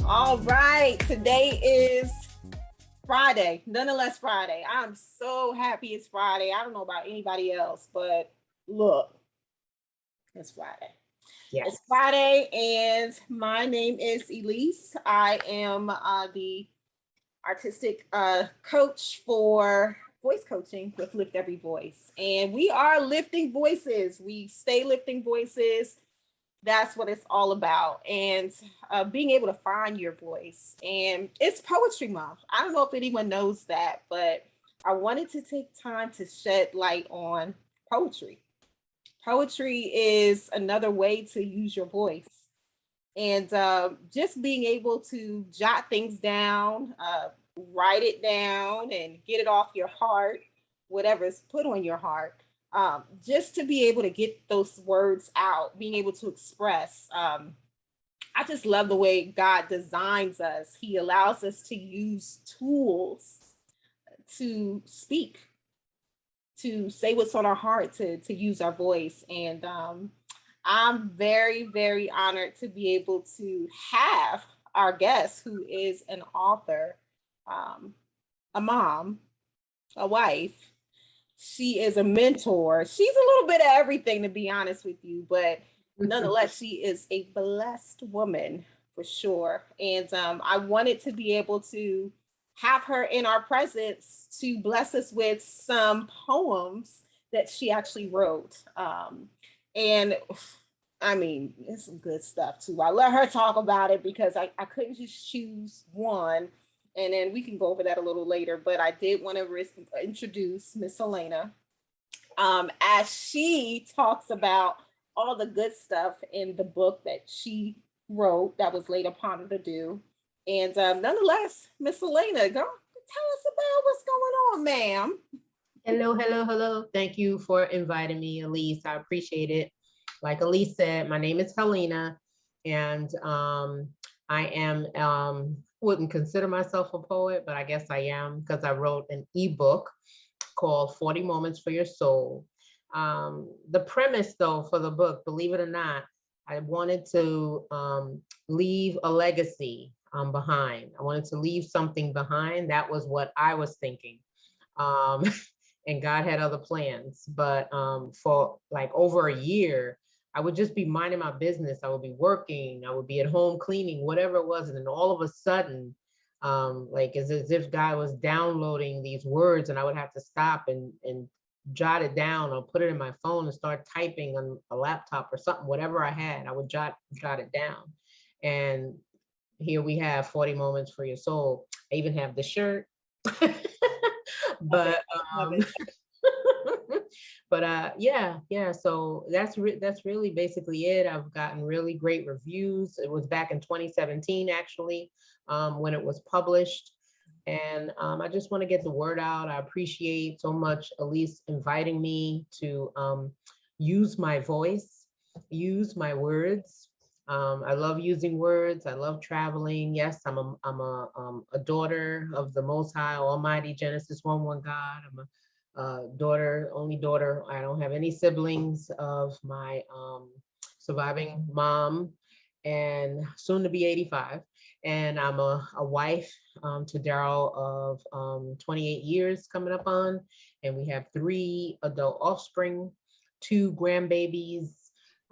All right, today is Friday, nonetheless Friday. I'm so happy it's Friday. I don't know about anybody else, but look, it's Friday. Yes. It's Friday, and my name is Elise. I am the artistic coach for voice coaching with Lift Every Voice. And we are lifting voices. We stay lifting voices. That's what it's all about. And being able to find your voice. And it's Poetry Month. I don't know if anyone knows that, but I wanted to take time to shed light on poetry. Poetry is another way to use your voice. And just being able to jot things down, write it down, and get it off your heart, whatever is put on your heart, just to be able to get those words out, being able to express. I just love the way God designs us. He allows us to use tools to speak, to say what's on our heart, to use our voice. And I'm very, very honored to be able to have our guest, who is an author, a mom, a wife. She is a mentor. She's a little bit of everything, to be honest with you, but nonetheless, she is a blessed woman for sure. And I wanted to be able to have her in our presence to bless us with some poems that she actually wrote. And I mean, it's some good stuff too. I let her talk about it because I couldn't just choose one. And then we can go over that a little later. But I did want to introduce Miss Helena as she talks about all the good stuff in the book that she wrote that was laid upon her to do. And nonetheless, Miss Helena, go tell us about what's going on, ma'am. Hello, hello, hello. Thank you for inviting me, Elise. I appreciate it. Like Elise said, my name is Helena, and I am, wouldn't consider myself a poet, but I guess I am because I wrote an ebook called 40 Moments for Your Soul. The premise, though, for the book, believe it or not, I wanted to leave a legacy behind. I wanted to leave something behind. That was what I was thinking. And God had other plans. But for like over a year, I would just be minding my business. I would be working. I would be at home cleaning, whatever it was. And then all of a sudden, like it's as if God was downloading these words, and I would have to stop and jot it down or put it in my phone and start typing on a laptop or something, whatever I had, I would jot it down. And here we have 40 Moments for Your Soul. I even have the shirt. But yeah, so that's really basically it. I've gotten really great reviews. It was back in 2017 actually, when it was published. And I just want to get the word out. I appreciate so much Elise inviting me to use my voice, use my words. I love using words. I love traveling. Yes, I'm a daughter of the Most High, Almighty, Genesis 1:1 God. I'm a daughter, only daughter. I don't have any siblings of my surviving mom, and soon to be 85. And I'm a wife to Daryl of 28 years coming up on, and we have 3 adult offspring, 2 grandbabies,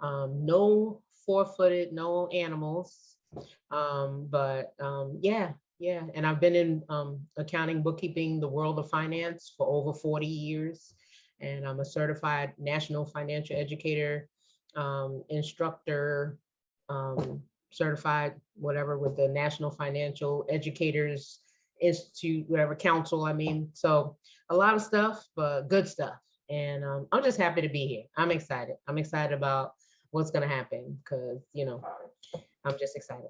no 4-footed, no animals. Yeah. And I've been in accounting, bookkeeping, the world of finance for over 40 years. And I'm a certified national financial educator, instructor, certified, whatever, with the National Financial Educators Institute, whatever council, I mean. So a lot of stuff, but good stuff. And I'm just happy to be here. I'm excited. I'm excited about what's going to happen because, I'm just excited.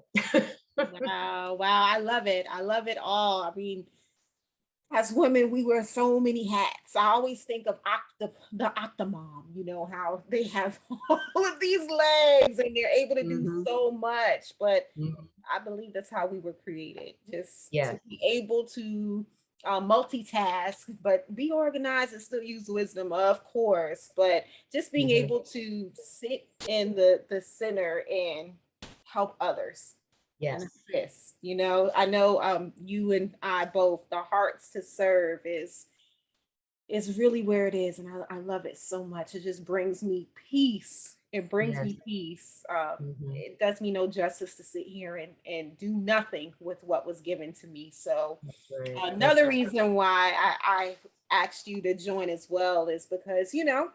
Wow, wow, I love it. I love it all. I mean, as women, we wear so many hats. I always think of the Octomom, you know, how they have all of these legs and they're able to do Hmm. so much. But Hmm. I believe that's how we were created, just to Yes. be able to multitask, but be organized and still use wisdom, of course. But just being Hmm. able to sit in the center and help others and Yes. assist. You know, I know you and I both, the hearts to serve is really where it is, and I love it so much. It just brings me peace. It brings Yes. me peace. Hmm. It does me no justice to sit here and do nothing with what was given to me. So That's right. That's another reason why I asked you to join as well is because, you know,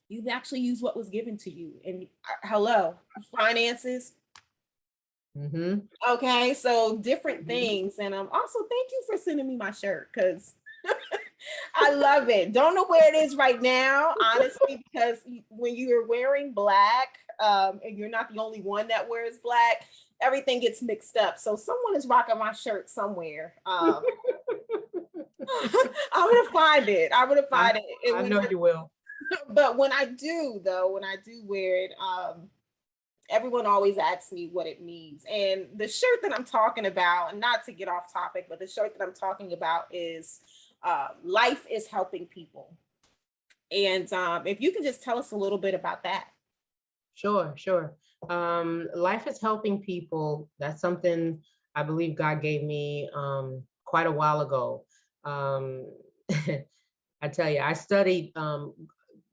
you've actually used what was given to you. And hello, finances. right. Hmm. Okay, so different Hmm. things. And also thank you for sending me my shirt because I love it. Don't know where it is right now, honestly, because when you're wearing black, and you're not the only one that wears black, everything gets mixed up. So someone is rocking my shirt somewhere. I'm gonna find it. I'm gonna I, find it. And I when know you will. but when I do though, when I do wear it, everyone always asks me what it means. And the shirt that I'm talking about, and not to get off topic, but the shirt that I'm talking about is life is helping people. And if you can just tell us a little bit about that. Sure, sure. Life is helping people. That's something I believe God gave me quite a while ago. Um, I tell you, I studied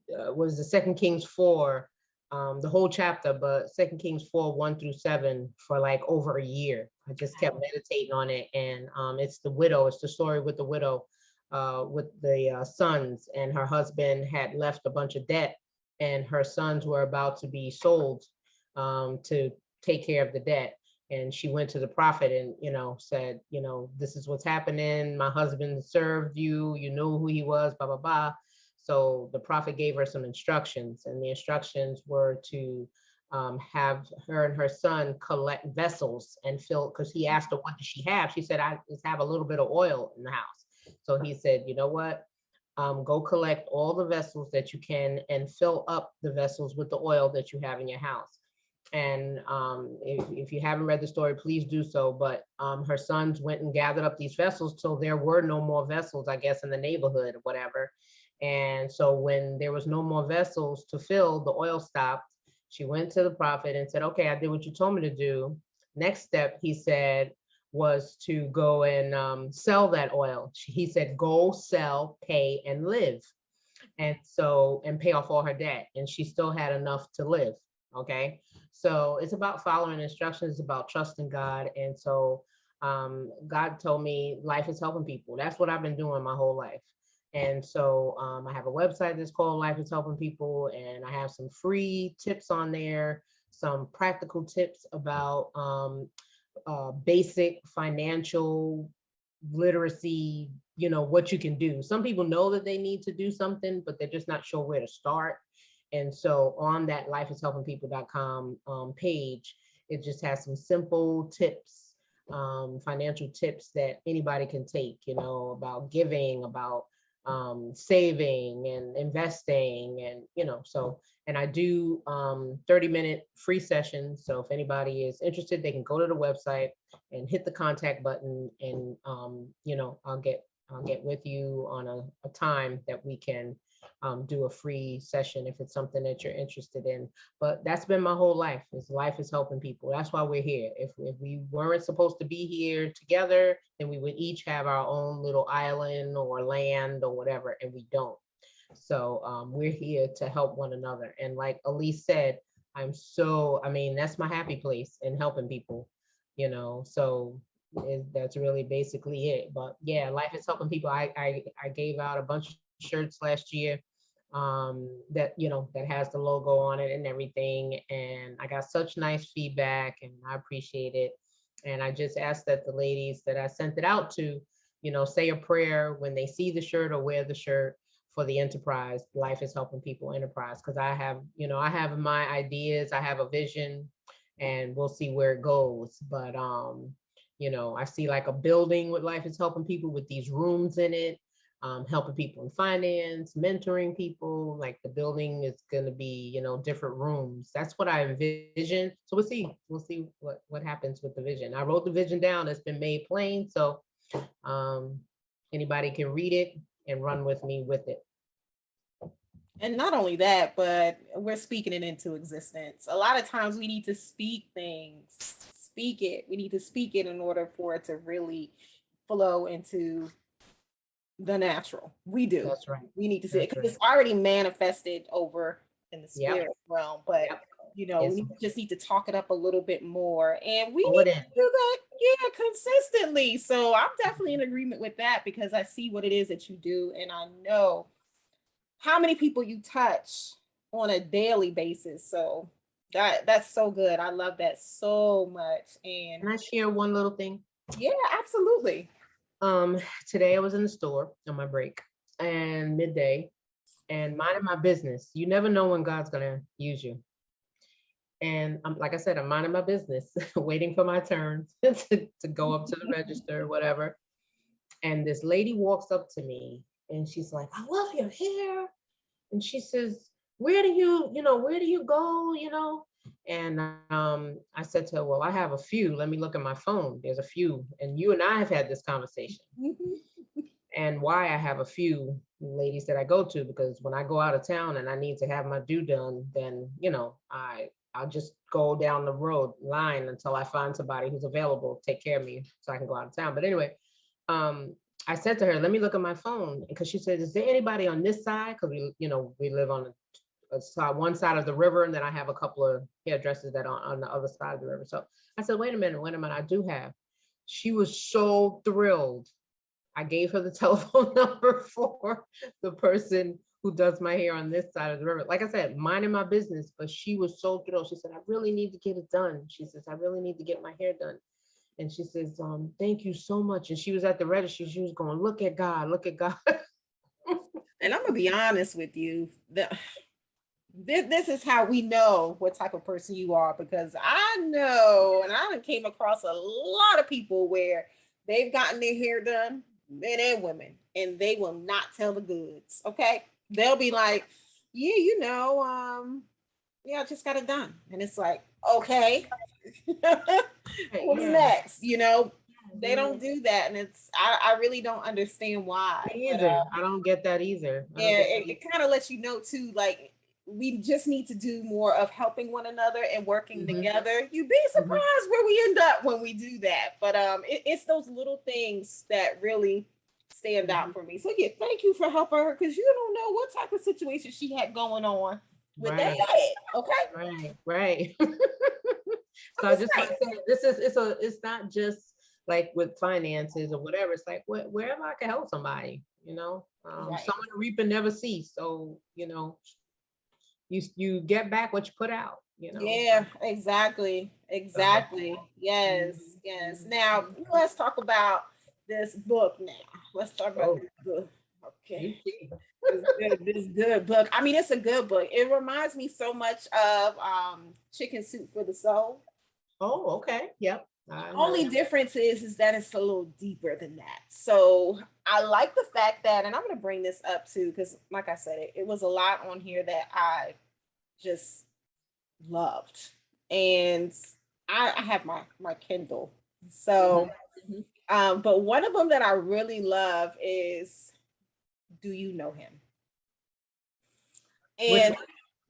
was the Second Kings 4, the whole chapter, but Second Kings 4, 1 through 7 for like over a year. I just kept Wow. meditating on it. And it's the widow, it's the story with the widow, with the sons, and her husband had left a bunch of debt, and her sons were about to be sold to take care of the debt. And she went to the prophet and, said, this is what's happening. My husband served you, you know who he was, blah, blah, blah. So the prophet gave her some instructions, and the instructions were to have her and her son collect vessels and fill, because he asked her, what does she have? She said, I just have a little bit of oil in the house. So he said, you know what? Go collect all the vessels that you can and fill up the vessels with the oil that you have in your house. And if you haven't read the story, please do so. But her sons went and gathered up these vessels till there were no more vessels, I guess, in the neighborhood or whatever. And so when there was no more vessels to fill, the oil stopped. She went to the prophet and said, okay, I did what you told me to do. Next step, he said, was to go and sell that oil. He said, go sell, pay, and live. And so, and pay off all her debt. And she still had enough to live. Okay. So it's about following instructions, about trusting God. And so God told me life is helping people. That's what I've been doing my whole life. And so I have a website that's called Life is Helping People, and I have some free tips on there, some practical tips about basic financial literacy, what you can do. Some people know that they need to do something, but they're just not sure where to start. And so on that lifeishelpingpeople.com page, it just has some simple tips, financial tips that anybody can take, about giving, about saving and investing, and so. And I do 30-minute free sessions. So if anybody is interested, they can go to the website and hit the contact button, and I'll get with you on a time that we can do a free session if it's something that you're interested in. But that's been my whole life. Life is helping people. That's why we're here. If we weren't supposed to be here together, then we would each have our own little island or land or whatever, and we don't. So we're here to help one another. And like Elise said, I mean, that's my happy place in helping people, so that's really basically it. But yeah, life is helping people. I gave out a bunch of shirts last year that, that has the logo on it and everything. And I got such nice feedback, and I appreciate it. And I just asked that the ladies that I sent it out to, say a prayer when they see the shirt or wear the shirt, for the enterprise, Life is Helping People enterprise. Because I have my ideas, I have a vision, and we'll see where it goes. But I see like a building with Life is helping people with these rooms in it, helping people in finance, mentoring people. Like the building is going to be, different rooms. That's what I envision. So we'll see. We'll see what happens with the vision. I wrote the vision down. It's been made plain. So anybody can read it and run with me with it. And not only that, but we're speaking it into existence. A lot of times we need to speak things, speak it. We need to speak it in order for it to really flow into the natural. We do. That's right. We need to see it because it's already manifested over in the spirit realm. But we just need to talk it up a little bit more, and we need to do that, consistently. So I'm definitely in agreement with that because I see what it is that you do, and I know how many people you touch on a daily basis. So that's so good. I love that so much. And can I share one little thing? Yeah, absolutely. Today I was in the store on my break and midday and minding my business. You never know when God's gonna use you. And I'm like I said, I'm minding my business, waiting for my turn to go up to the register or whatever. And this lady walks up to me and she's like, I love your hair. And she says, where do you go? And I said to her, well, I have a few. Let me look at my phone. There's a few. And you and I have had this conversation. And why I have a few ladies that I go to, because when I go out of town and I need to have my due done, then, I'll just go down the road line until I find somebody who's available to take care of me so I can go out of town. But anyway, I said to her, let me look at my phone. Because she said, is there anybody on this side? Because we live on one side of the river, and then I have a couple of hairdressers that are on the other side of the river. So I said, wait a minute, I do have. She was so thrilled. I gave her the telephone number for the person who does my hair on this side of the river. Like I said, minding my business, but she was so thrilled. She said, I really need to get it done. She says, I really need to get my hair done. And she says, thank you so much. And she was at the registry. She was going, look at God, look at God. And I'm going to be honest with you. This is how we know what type of person you are, because I know, and I came across a lot of people where they've gotten their hair done, men and women, and they will not tell the goods. Okay. They'll be like, yeah, I just got it done. And it's like, okay, what's next? They don't do that. And I really don't understand why. Either. I don't get that either. It kind of lets you know too, like, we just need to do more of helping one another and working together. You'd be surprised where we end up when we do that. But it's those little things that really stand out for me. So yeah, thank you for helping her, because you don't know what type of situation she had going on with that head. Okay. Right. So I just want to say, it's not just like with finances or whatever. It's like wherever I can help somebody, someone to reap and never cease. So, you get back what you put out, Yeah, exactly. Yes. Now let's talk about this book now. Let's talk about this book. Okay. This good book. I mean, it's a good book. It reminds me so much of Chicken Soup for the Soul. Oh, okay. Yep. Only difference is that it's a little deeper than that. So I like the fact that, and I'm going to bring this up too, because like I said, it was a lot on here that I just loved. And I have my Kindle. So, but one of them that I really love is, Do You Know Him? And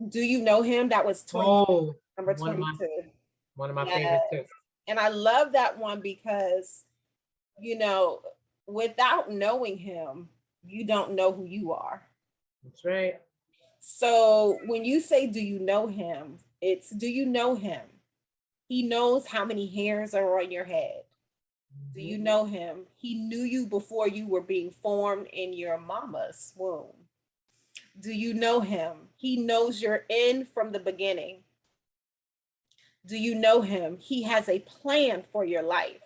Do You Know Him? That was number 22. One of my favorites too. And I love that one because, without knowing him, you don't know who you are. That's right. So when you say, do you know him? It's, do you know him? He knows how many hairs are on your head. Do you know him? He knew you before you were being formed in your mama's womb. Do you know him? He knows your end from the beginning. Do you know him? He has a plan for your life.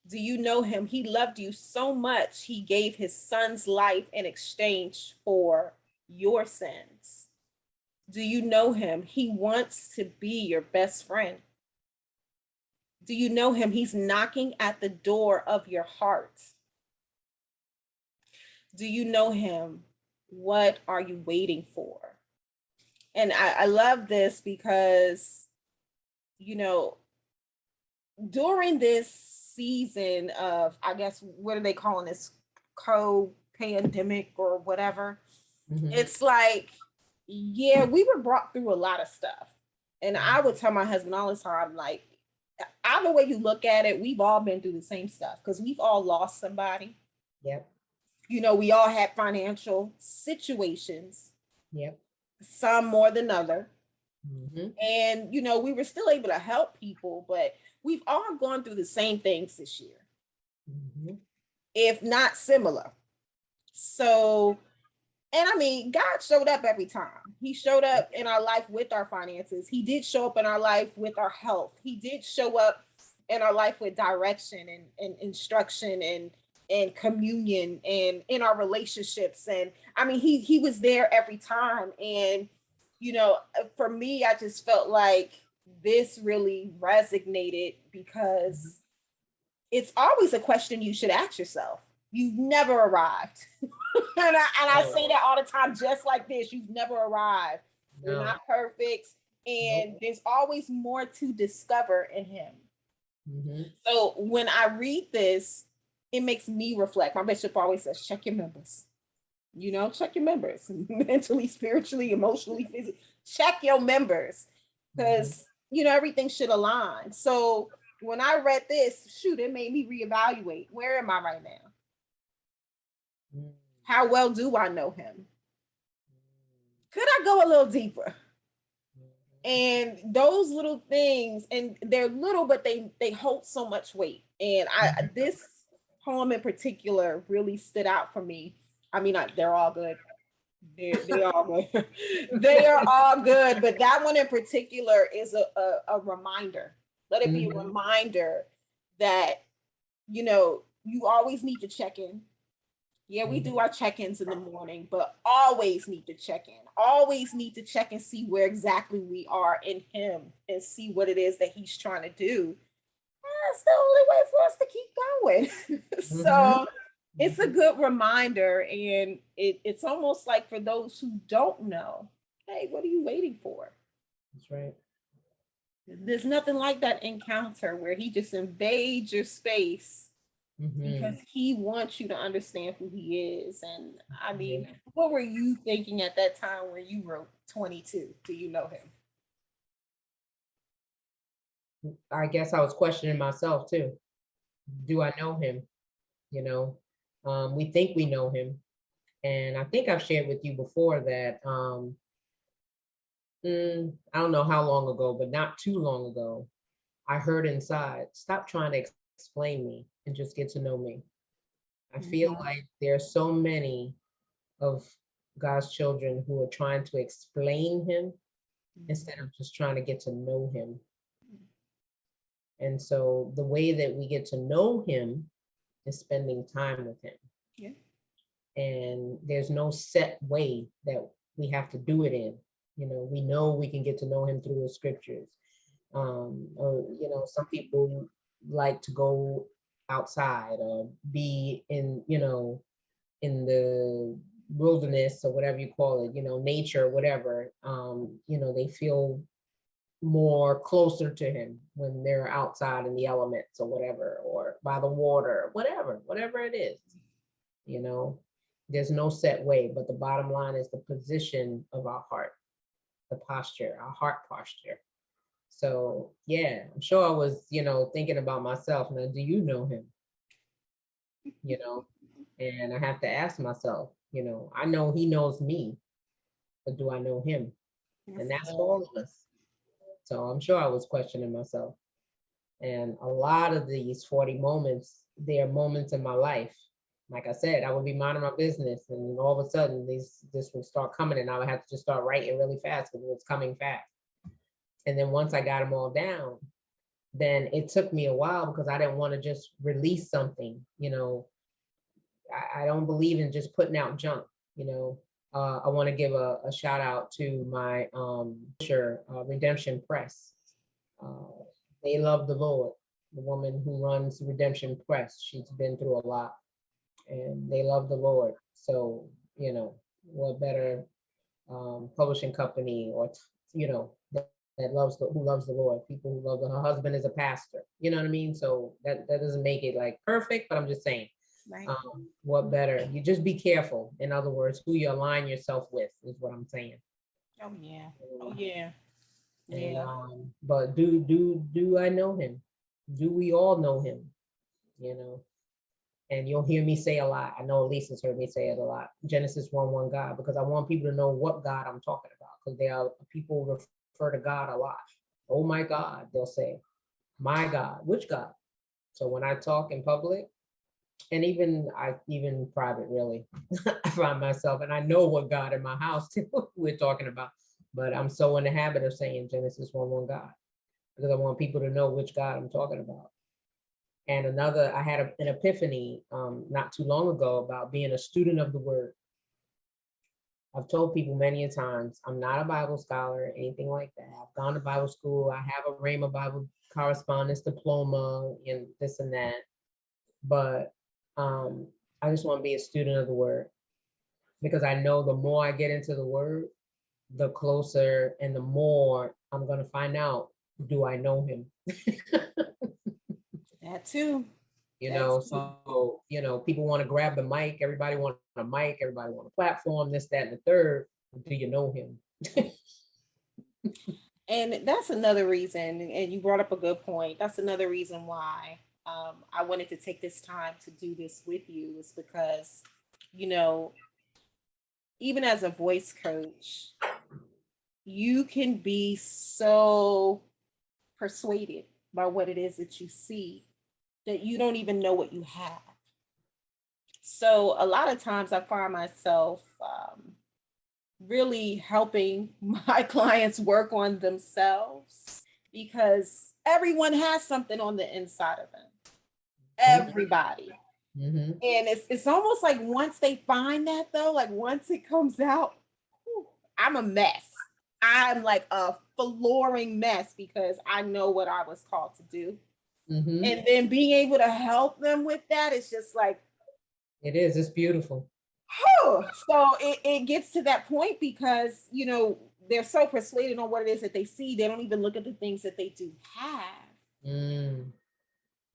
Do you know him? He loved you so much, he gave his son's life in exchange for your sins. Do you know him? He wants to be your best friend. Do you know him? He's knocking at the door of your heart. Do you know him? What are you waiting for? And I love this because, you know, during this season of, I guess, what are they calling this? Co-pandemic or whatever. It's like, yeah, we were brought through a lot of stuff. And I would tell my husband all the time, like, either way you look at it, we've all been through the same stuff because we've all lost somebody. Yep. You know, we all had financial situations. Yep. Some more than other. Mm-hmm. And, you know, we were still able to help people, but we've all gone through the same things this year, if not similar. So, and I mean, God showed up every time. He showed up in our life with our finances. He did show up in our life with our health. He did show up in our life with direction and instruction and communion and in our relationships. And I mean, he was there every time. And, you know, for me, I just felt like this really resonated because it's always a question you should ask yourself. You've never arrived. And I say that all the time, just like this. You've never arrived. No. You're not perfect. And nope. There's always more to discover in him. Mm-hmm. So when I read this, it makes me reflect. My bishop always says, check your members. You know, check your members mentally, spiritually, emotionally, physically. Check your members because, you know, everything should align. So when I read this, shoot, it made me reevaluate. Where am I right now? How well do I know him? Could I go a little deeper? And those little things, and they're little, but they hold so much weight. And this poem in particular really stood out for me. I mean, they're all good. They're all good. They are all good. But that one in particular is a reminder. Let it be a reminder that, you know, you always need to check in. Yeah, we do our check-ins in the morning, but always need to check in. Always need to check and see where exactly we are in him and see what it is that he's trying to do. That's the only way for us to keep going. So it's a good reminder. And it's almost like for those who don't know, hey, what are you waiting for? That's right. There's nothing like that encounter where he just invades your space. Because he wants you to understand who he is. And I mean, what were you thinking at that time when you wrote 22? Do you know him? I guess I was questioning myself too. Do I know him? You know, we think we know him. And I think I've shared with you before that I don't know how long ago, but not too long ago, I heard inside, stop trying to explain me and just get to know me. I feel like there are so many of God's children who are trying to explain him instead of just trying to get to know him. And so the way that we get to know him is spending time with him. Yeah. And there's no set way that we have to do it in. You know we can get to know him through the scriptures. Or, you know, some people like to go outside or be in, you know, in the wilderness or whatever you call it, you know, nature, whatever. You know, they feel more closer to him when they're outside in the elements or whatever, or by the water, whatever it is. You know, there's no set way, but the bottom line is the position of our heart, the posture, our heart posture. So yeah, I'm sure I was, you know, thinking about myself. Now, do you know him? You know, and I have to ask myself, you know, I know he knows me, but do I know him? And that's for all of us. So I'm sure I was questioning myself. And a lot of these 40 moments, they are moments in my life. Like I said, I would be minding my business, and all of a sudden this would start coming, and I would have to just start writing really fast because it was coming fast. And then once I got them all down, then it took me a while because I didn't want to just release something. You know, I don't believe in just putting out junk. You know, I want to give a shout out to my Redemption Press. Uh, they love the Lord. The woman who runs Redemption Press, she's been through a lot, and they love the Lord. So, what better publishing company, or that loves who loves the Lord, people who love her husband is a pastor. You know what I mean? So that doesn't make it like perfect, but I'm just saying, Right. what better? You just be careful. In other words, who you align yourself with is what I'm saying. Oh yeah. Oh yeah. And Yeah. but do I know him? Do we all know him? You know, and you'll hear me say a lot. I know Elisa's heard me say it a lot. Genesis 1:1 God, because I want people to know what God I'm talking about. Because there are people refer to God a lot. Oh my God, they'll say, my God, which God? So when I talk in public, and even private, really, I find myself, and I know what God in my house we're talking about, but I'm so in the habit of saying Genesis 1:1 God, because I want people to know which God I'm talking about. And I had an epiphany not too long ago about being a student of the word. I've told people many a times, I'm not a Bible scholar or anything like that. I've gone to Bible school. I have a Rhema Bible correspondence diploma and this and that. But I just want to be a student of the word, because I know the more I get into the word, the closer and the more I'm going to find out, do I know him? That too. So, people want to grab the mic. Everybody want a mic. Everybody want a platform, this, that, and the third. Do you know him? And that's another reason, and you brought up a good point. That's another reason why I wanted to take this time to do this with you, is because, you know, even as a voice coach, you can be so persuaded by what it is that you see that you don't even know what you have. So a lot of times I find myself really helping my clients work on themselves, because everyone has something on the inside of them. Everybody. Mm-hmm. And it's almost like once they find that, though, like once it comes out, whew, I'm a mess. I'm like a flooring mess, because I know what I was called to do. Mm-hmm. And then being able to help them with that is just like, It's beautiful. so it gets to that point, because they're so persuaded on what it is that they see, they don't even look at the things that they do have. Mm.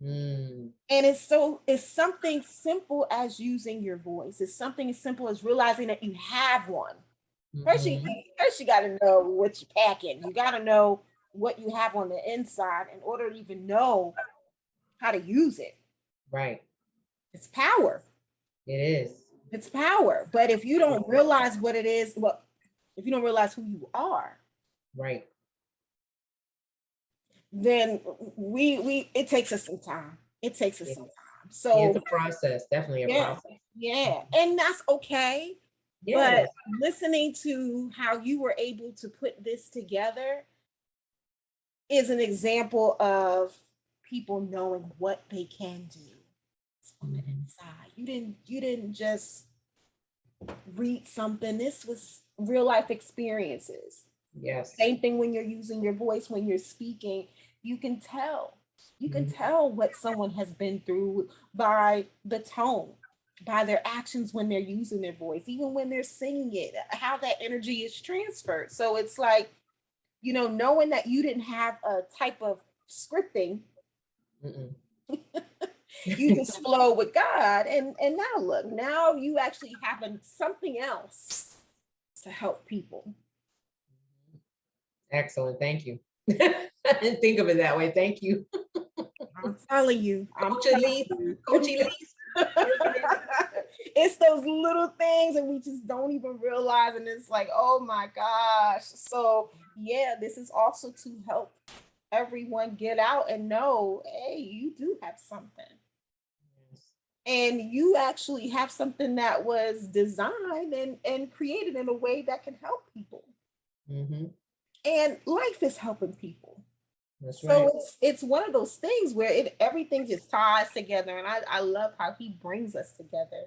Mm. And it's something simple as using your voice. It's something as simple as realizing that you have one. Mm-hmm. First you got to know what you're packing. You got to know what you have on the inside in order to even know how to use it. Right. It's power. It is. It's power. But if you don't realize what it is, well, if you don't realize who you are, Right. then we it takes us some time. It takes us Yeah. some time. Yeah, it's So a process. Definitely a yeah, process. yeah, and that's okay. But Yes. listening to how you were able to put this together is an example of people knowing what they can do on the Mm-hmm. inside. You didn't just read something. This was real life experiences. Yes. Same thing when you're using your voice, when you're speaking, you can tell. You can Mm-hmm. tell what someone has been through by the tone, by their actions when they're using their voice, even when they're singing it, how that energy is transferred. So it's like, knowing that you didn't have a type of scripting, Mm-mm. you just flow with God. And now look, now you actually have something else to help people. Excellent. Thank you. I didn't think of it that way. Thank you. I'm telling you, I'm Coach telling Elise. you. Coach Elise. It's those little things and we just don't even realize. And it's like, oh my gosh. So, yeah, this is also to help everyone get out and know, hey, you do have something. And you actually have something that was designed and created in a way that can help people. Mm-hmm. And life is helping people. That's So right. it's one of those things where everything just ties together. And I love how he brings us together.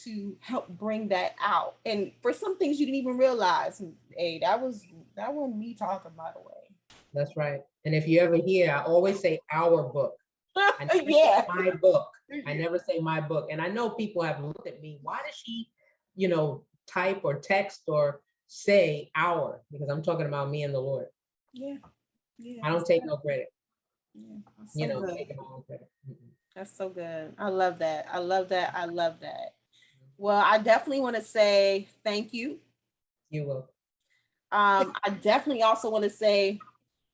to help bring that out. And for some things you didn't even realize, hey, that wasn't me talking, by the way. That's right. And if you ever hear, I always say our book. I never Yeah. say my book. I never say my book. And I know people have looked at me. Why does she, type or text or say our? Because I'm talking about me and the Lord. Yeah. Yeah. I don't take no credit. Yeah. That's so good. Taking my own credit. That's so good. I love that. I love that. I love that. Well, I definitely want to say thank you. You will. I definitely also want to say,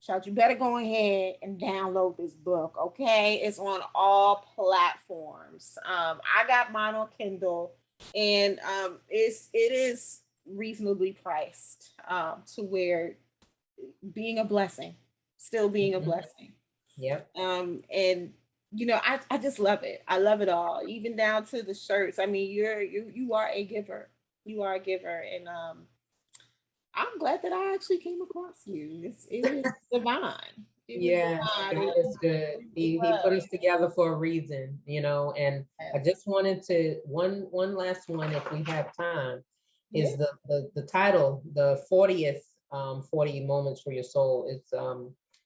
child, you better go ahead and download this book. Okay, it's on all platforms. I got mine on Kindle, and it is reasonably priced to where being a blessing, still being a blessing. Yep. And I just love it. I love it all, even down to the shirts. I mean, you are a giver. You are a giver, and I'm glad that I actually came across you. It was divine. It was Yeah, divine. God is good. He put us together for a reason, and I Yes. just wanted to one last one, if we have time, Yeah. is the title, the 40th 40 moments for your soul.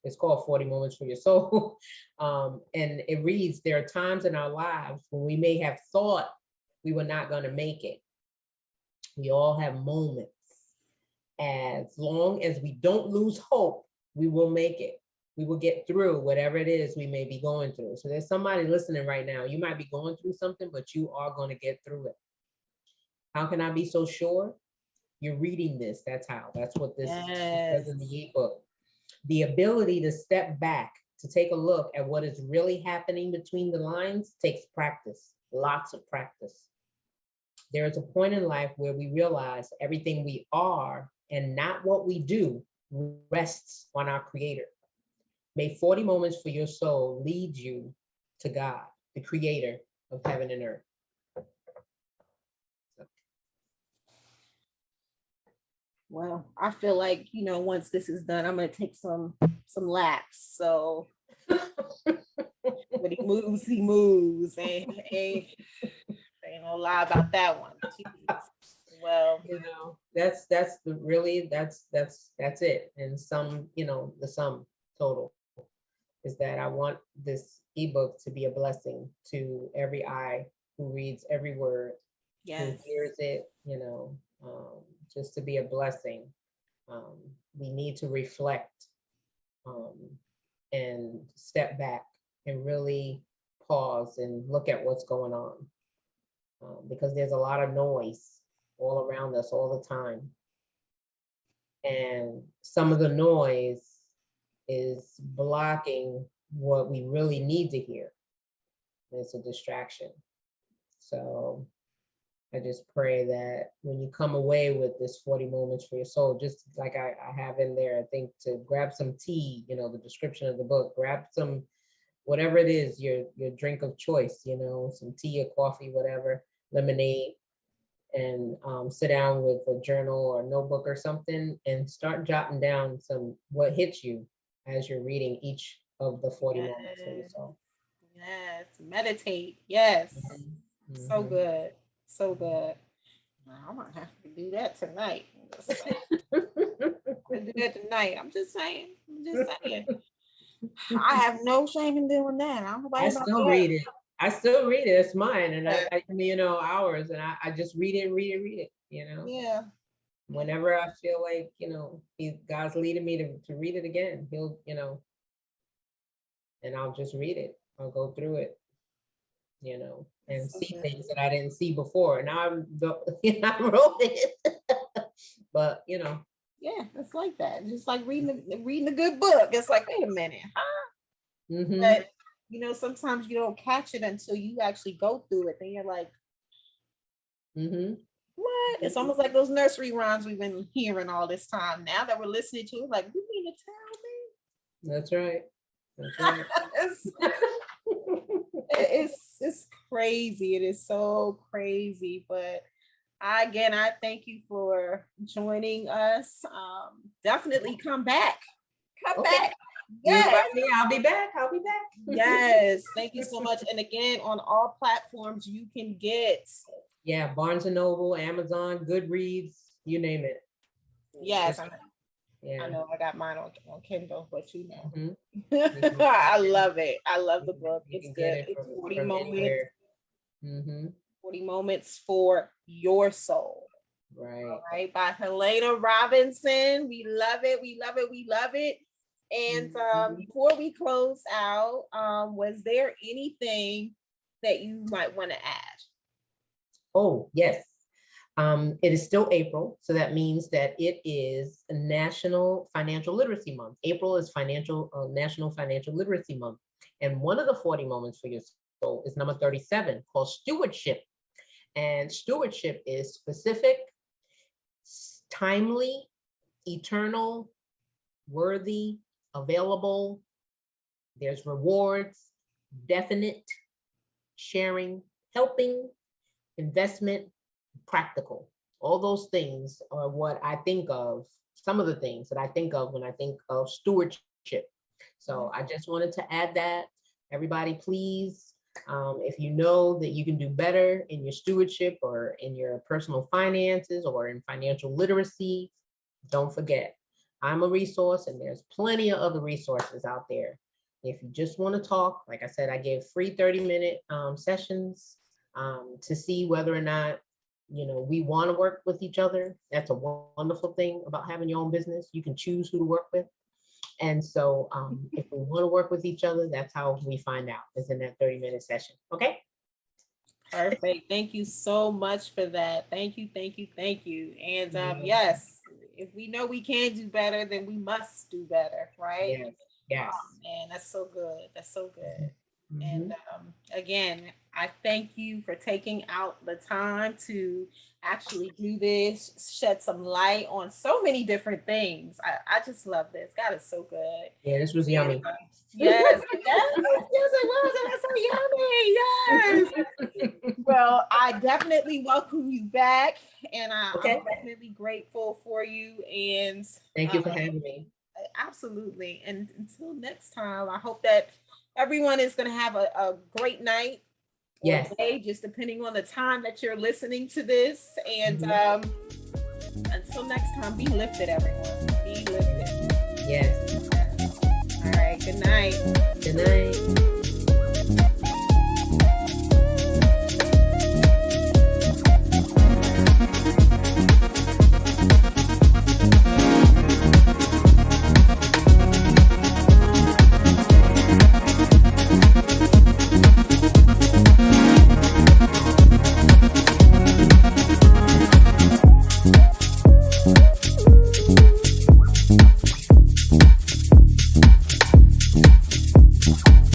It's called 40 moments for your soul. And it reads, there are times in our lives when we may have thought we were not going to make it. We all have moments. As long as we don't lose hope, we will make it. We will get through whatever it is we may be going through. So there's somebody listening right now. You might be going through something, but you are going to get through it. How can I be so sure? You're reading this. That's how. That's what this says in the ebook. The ability to step back, to take a look at what is really happening between the lines takes practice, lots of practice. There is a point in life where we realize everything we are and not what we do rests on our Creator. May 40 moments for your soul lead you to God, the Creator of heaven and earth. Well, I feel like once this is done, I'm gonna take some laps. So when he moves, and ain't no lie about that one. Jesus. Well, that's it. And the sum total is that I want this ebook to be a blessing to every eye who reads every word, who hears it, just to be a blessing. We need to reflect and step back and really pause and look at what's going on, because there's a lot of noise all around us all the time. And some of the noise is blocking what we really need to hear. It's a distraction. So I just pray that when you come away with this 40 moments for your soul, just like I have in there, I think, to grab some tea, the description of the book, grab some, whatever it is, your drink of choice, some tea or coffee, whatever, lemonade, and sit down with a journal or notebook or something and start jotting down what hits you as you're reading each of the 40 moments for your soul. Yes, meditate. Yes. Mm-hmm. So good. So good. I'm gonna have to do that tonight. Do that tonight. I'm just saying. I have no shame in doing that. I still read it. It's mine, and I hours, and I just read it. Yeah. Whenever I feel like God's leading me to read it again, He'll and I'll just read it. I'll go through it, and see things that I didn't see before. Now I wrote it, but yeah, it's like that. Just like reading a good book. It's like, wait a minute, huh? Mm-hmm. But sometimes you don't catch it until you actually go through it. Then you're like, what? It's almost like those nursery rhymes we've been hearing all this time. Now that we're listening to it, like, you mean to tell me? That's right. That's right. It's crazy. It is so crazy. But I thank you for joining us. Definitely come back. Come back. Yes. Me, I'll be back. Yes. Thank you so much. And again, on all platforms, you can get Yeah, Barnes and Noble, Amazon, Goodreads, you name it. Yes, Yeah. I know I got mine on Kindle, but you know. Mm-hmm. I love it. I love the book. You It's can good. get it It's from, 40 from moments. anywhere. Mm-hmm. 40 moments for your soul. Right. All right, by Helena Robinson. We love it. We love it. We love it. And before we close out, was there anything that you might want to add? Oh, yes. It is still April, so that means that it is a National Financial Literacy Month. April is National Financial Literacy Month. And one of the 40 moments for your soul is number 37, called stewardship. And stewardship is specific, timely, eternal, worthy, available. There's rewards, definite, sharing, helping, investment, practical. All those things are what I think of, some of the things that I think of when I think of stewardship. So I just wanted to add that. Everybody, please, if you know that you can do better in your stewardship or in your personal finances or in financial literacy, don't forget, I'm a resource and there's plenty of other resources out there. If you just want to talk, like I said, I give free 30-minute sessions to see whether or not, we want to work with each other. That's a wonderful thing about having your own business. You can choose who to work with. And so if we want to work with each other, that's how we find out, is in that 30-minute session. Okay. Perfect. Thank you so much for that. Thank you, thank you, thank you. And yes, if we know we can do better, then we must do better, right? Yes. Oh, man, that's so good. That's so good. Mm-hmm. And again, I thank you for taking out the time to actually do this, shed some light on so many different things. I just love this. God is so good. Yeah, this was yummy. Yes, it was. It was so yummy. Yes. Well, I definitely welcome you back, and I'm definitely grateful for you. And thank you for having me. Absolutely. And until next time, I hope that everyone is going to have a great night or day, just depending on the time that you're listening to this. And until next time, be lifted, everyone. Be lifted. Yes. All right. Good night. Good night.